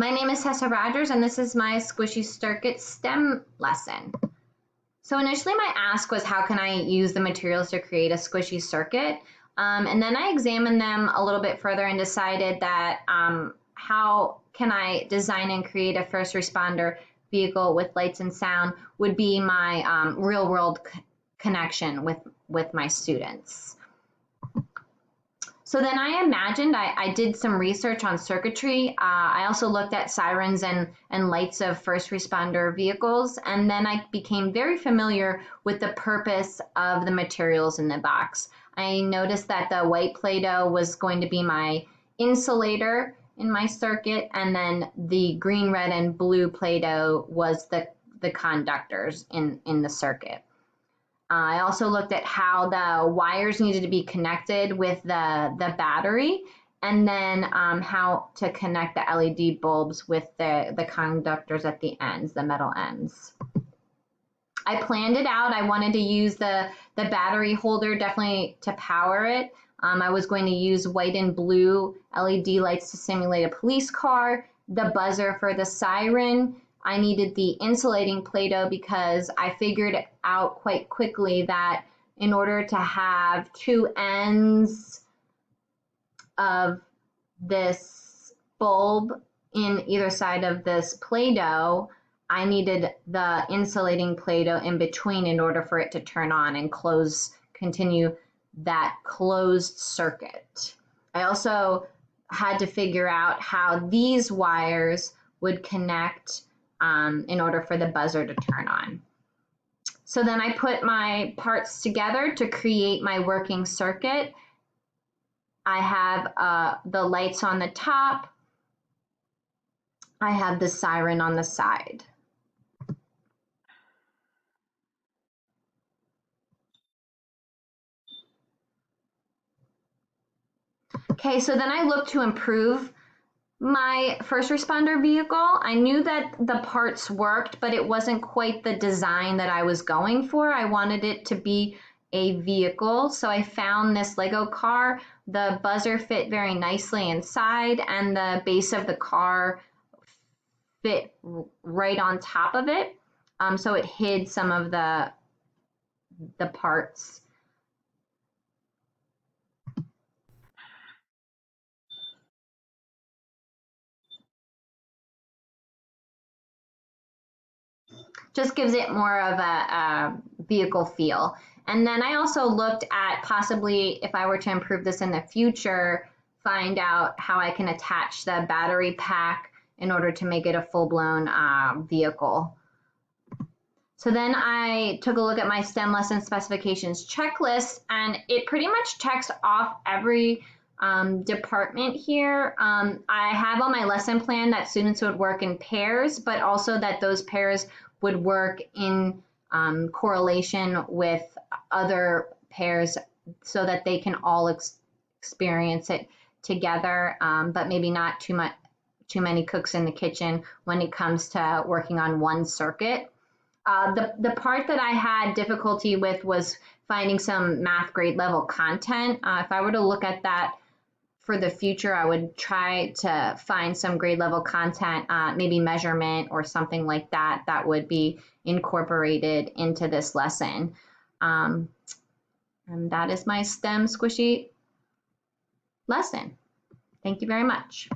My name is Tessa Rogers, and this is my squishy circuit STEM lesson. So initially my ask was, how can I use the materials to create a squishy circuit? And then I examined them a little bit further and decided that how can I design and create a first responder vehicle with lights and sound would be my real world connection with my students. So then I imagined, I did some research on circuitry. I also looked at sirens and lights of first responder vehicles, and then I became very familiar with the purpose of the materials in the box. I noticed that the white Play-Doh was going to be my insulator in my circuit, and then the green, red, and blue Play-Doh was the conductors in the circuit. I also looked at how the wires needed to be connected with the battery, and then how to connect the LED bulbs with the conductors at the ends, the metal ends. I planned it out. I wanted to use the battery holder definitely to power it. I was going to use white and blue LED lights to simulate a police car, the buzzer for the siren. I needed the insulating Play-Doh because I figured out quite quickly that in order to have two ends of this bulb in either side of this Play-Doh, I needed the insulating Play-Doh in between in order for it to turn on and continue that closed circuit. I also had to figure out how these wires would connect in order for the buzzer to turn on. So then I put my parts together to create my working circuit. I have the lights on the top. I have the siren on the side. Okay, so then I looked to improve my first responder vehicle. I knew that the parts worked, but it wasn't quite the design that I was going for. I wanted it to be a vehicle, so I found this Lego car. The buzzer fit very nicely inside, and the base of the car fit right on top of it, so it hid some of the parts. Just gives it more of a vehicle feel. And then I also looked at possibly, if I were to improve this in the future, find out how I can attach the battery pack in order to make it a full-blown vehicle. So then I took a look at my STEM lesson specifications checklist, and it pretty much checks off every department here. I have on my lesson plan that students would work in pairs, but also that those pairs would work in correlation with other pairs so that they can all experience it together, but maybe not too many cooks in the kitchen when it comes to working on one circuit. The part that I had difficulty with was finding some math grade level content. If I were to look at that for the future, I would try to find some grade level content, maybe measurement or something like that, that would be incorporated into this lesson. And that is my STEM squishy lesson. Thank you very much.